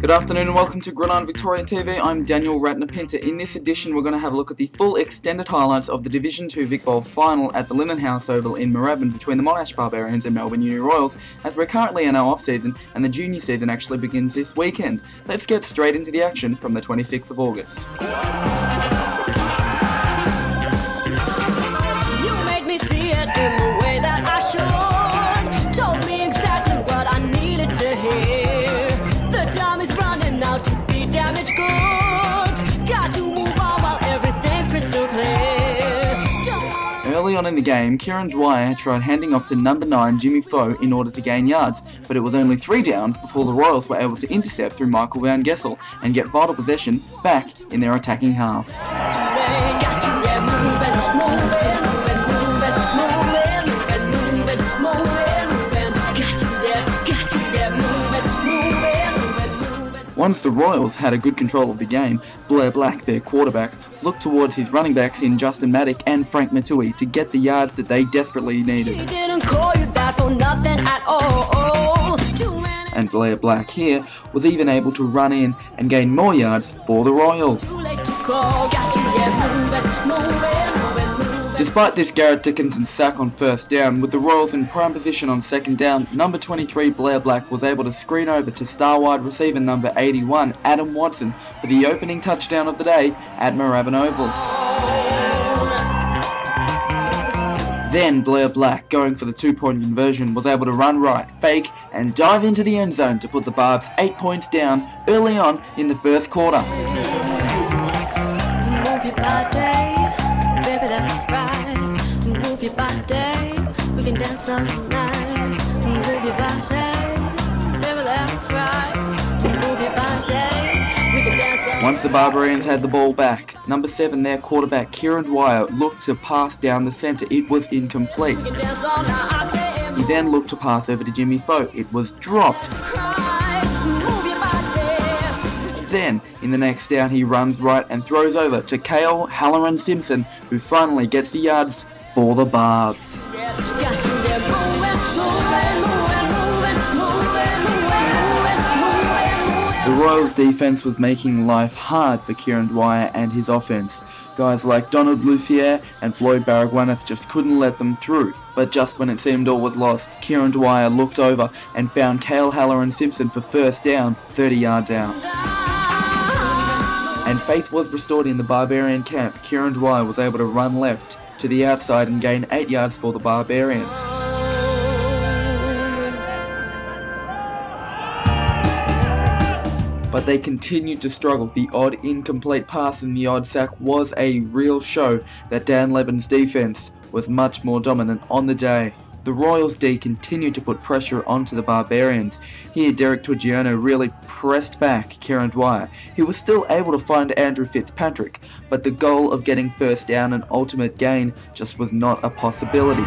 Good afternoon and welcome to Gridiron Victoria TV. I'm Daniel Ratanapintha. In this edition we're going to have a look at the full extended highlights of the Division 2 Vic Bowl final at the Linen House Oval in Melbourne between the Monash Barbarians and Melbourne Uni Royals, as we're currently in our off-season and the junior season actually begins this weekend. Let's get straight into the action from the 26th of August. You made me see it in the way that I should. Told me exactly what I needed to hear. The time is running out to be damaged goods. Got to move on while everything's crystal clear. Early on in the game, Kieran Dwyer tried handing off to number 9 Jimmy Foe in order to gain yards, but it was only 3 downs before the Royals were able to intercept through Michael Van Gessel and get vital possession back in their attacking half. Once the Royals had a good control of the game, Blair Black, their quarterback, looked towards his running backs in Justin Maddock and Frank Matui to get the yards that they desperately needed. She didn't call you that for nothing at all. And Blair Black here was even able to run in and gain more yards for the Royals. Despite this Garrett Dickinson sack on first down, with the Royals in prime position on second down, number 23 Blair Black was able to screen over to star wide receiver number 81 Adam Watson for the opening touchdown of the day at Moorabbin Oval. Then Blair Black, going for the 2-point conversion, was able to run right, fake, and dive into the end zone to put the Barbs 8 points down early on in the first quarter. That's right. Move your body. We can dance all night. Move your body. Baby, that's right. Move your body. We can dance all Once the Barbarians had the ball back, number 7, their quarterback Kieran Dwyer, looked to pass down the centre. It was incomplete. He then looked to pass over to Jimmy Foe. It was dropped. Then, in the next down, he runs right and throws over to Kale Halloran Simpson, who finally gets the yards for the Barbs. The Royals' defense was making life hard for Kieran Dwyer and his offense. Guys like Donald Lucier and Floyd Baragwanath just couldn't let them through. But just when it seemed all was lost, Kieran Dwyer looked over and found Kale Halloran Simpson for first down, 30 yards out. And faith was restored in the Barbarian camp. Kieran Dwyer was able to run left to the outside and gain 8 yards for the Barbarians. But they continued to struggle. The odd incomplete pass and the odd sack was a real show that Dan Levin's defense was much more dominant on the day. The Royals D continued to put pressure onto the Barbarians. Here, Derek Tugiano really pressed back Kieran Dwyer. He was still able to find Andrew Fitzpatrick, but the goal of getting first down and ultimate gain just was not a possibility.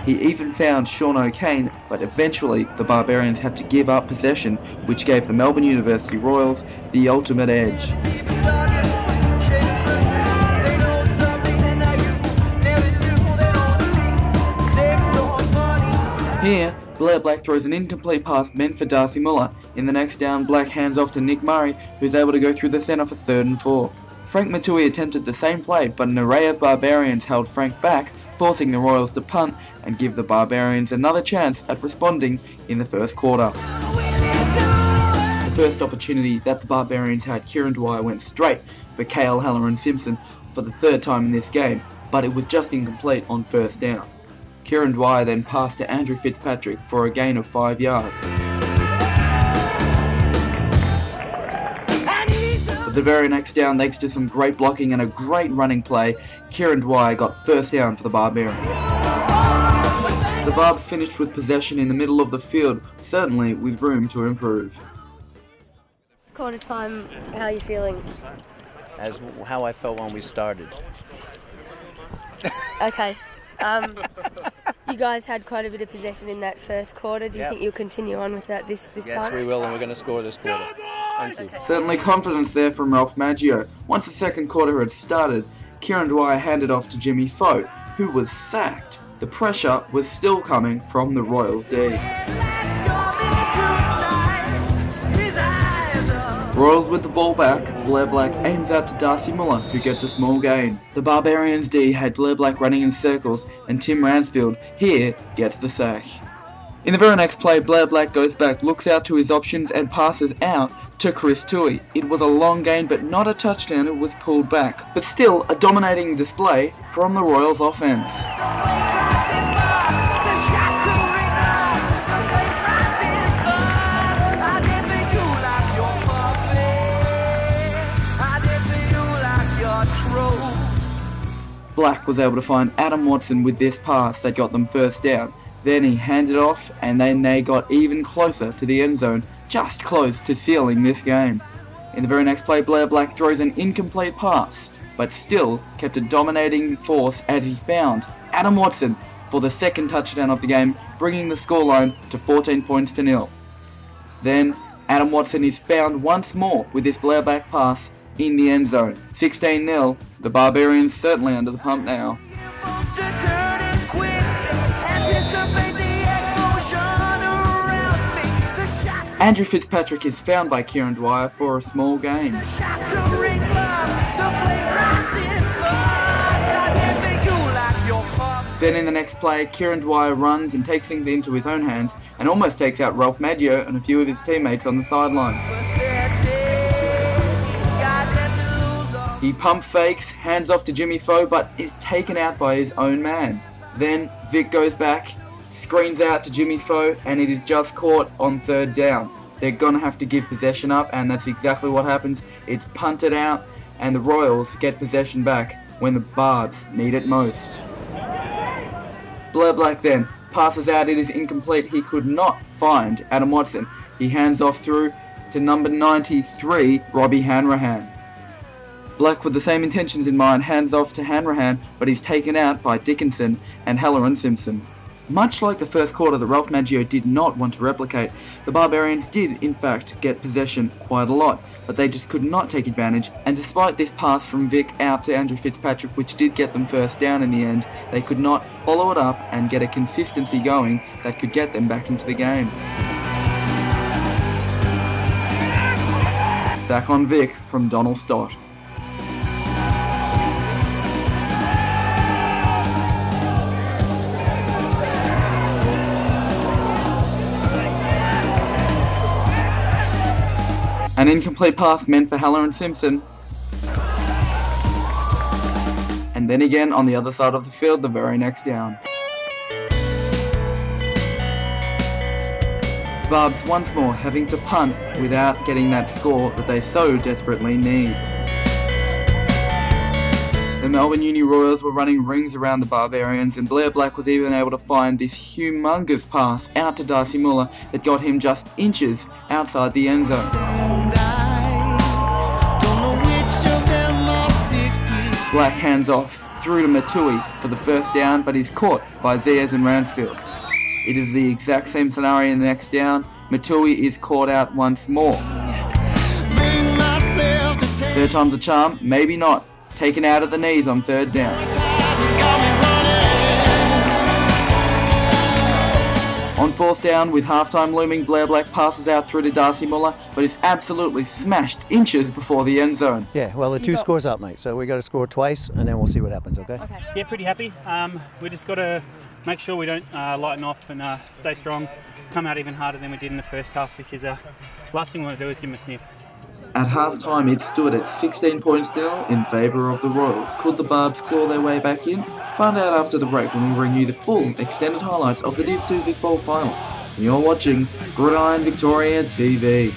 He even found Sean O'Kane, but eventually the Barbarians had to give up possession, which gave the Melbourne University Royals the ultimate edge. Here, Blair Black throws an incomplete pass meant for Darcy Muller. In the next down, Black hands off to Nick Murray, who's able to go through the centre for 3rd and 4. Frank Matui attempted the same play, but an array of Barbarians held Frank back, forcing the Royals to punt and give the Barbarians another chance at responding in the first quarter. The first opportunity that the Barbarians had, Kieran Dwyer went straight for Kale Halloran Simpson for the 3rd time in this game, but it was just incomplete on first down. Kieran Dwyer then passed to Andrew Fitzpatrick for a gain of 5 yards. But the very next down, thanks to some great blocking and a great running play, Kieran Dwyer got first down for the Barbarians. The Barbs finished with possession in the middle of the field, certainly with room to improve. It's quarter time, how are you feeling? As how I felt when we started. Okay. You guys had quite a bit of possession in that first quarter. Do you think you'll continue on with that this time? Yes, we will, and we're going to score this quarter. Thank you. Okay. Certainly confidence there from Ralph Maggio. Once the second quarter had started, Kieran Dwyer handed off to Jimmy Foe, who was sacked. the pressure was still coming from the Royals D. Royals with the ball back, Blair Black aims out to Darcy Muller, who gets a small gain. The Barbarians D had Blair Black running in circles, and Tim Ransfield here gets the sack. In the very next play, Blair Black goes back, looks out to his options and passes out to Chris Toohey. It was a long gain but not a touchdown, it was pulled back. But still a dominating display from the Royals offense. Black was able to find Adam Watson with this pass that got them first down. Then he handed off and then they got even closer to the end zone, just close to sealing this game. In the very next play, Blair Black throws an incomplete pass, but still kept a dominating force as he found Adam Watson for the second touchdown of the game, bringing the scoreline to 14 points to 0. Then Adam Watson is found once more with this Blair Black pass in the end zone. 16-0, the Barbarians certainly under the pump now. Andrew Fitzpatrick is found by Kieran Dwyer for a small gain. Then in the next play, Kieran Dwyer runs and takes things into his own hands and almost takes out Ralph Maggio and a few of his teammates on the sideline. He pump fakes, hands off to Jimmy Foe, but is taken out by his own man. Then Vic goes back, screens out to Jimmy Foe, and it is just caught on third down. They're gonna have to give possession up, and that's exactly what happens. It's punted out, and the Royals get possession back when the Barbs need it most. Blair Black then passes out, it is incomplete. He could not find Adam Watson. He hands off through to number 93, Robbie Hanrahan. Black with the same intentions in mind hands off to Hanrahan, but he's taken out by Dickinson and Heller and Simpson. Much like the first quarter that Ralph Maggio did not want to replicate, the Barbarians did in fact get possession quite a lot, but they just could not take advantage, and despite this pass from Vic out to Andrew Fitzpatrick, which did get them first down in the end, they could not follow it up and get a consistency going that could get them back into the game. Sack on Vic from Donald Stott. An incomplete pass meant for Heller and Simpson. And then again on the other side of the field the very next down. The Barbs once more having to punt without getting that score that they so desperately need. The Melbourne Uni Royals were running rings around the Barbarians, and Blair Black was even able to find this humongous pass out to Darcy Muller that got him just inches outside the end zone. Black hands off through to Matui for the first down, but he's caught by Zayas and Ransfield. It is the exact same scenario in the next down. Matui is caught out once more. Third time's a charm, maybe not. Taken out at the knees on third down. On fourth down, with halftime looming, Blair Black passes out through to Darcy Muller, but is absolutely smashed inches before the end zone. Yeah, well, the two scores up, mate, so we got to score twice, and then we'll see what happens, okay? Yeah, pretty happy. We just got to make sure we don't lighten off and stay strong, come out even harder than we did in the first half, because last thing we want to do is give them a sniff. At half-time, it stood at 16 points still in favour of the Royals. Could the Barbs claw their way back in? Find out after the break when we bring you the full extended highlights of the Div 2 Vic Bowl final. You're watching Gridiron Victoria TV.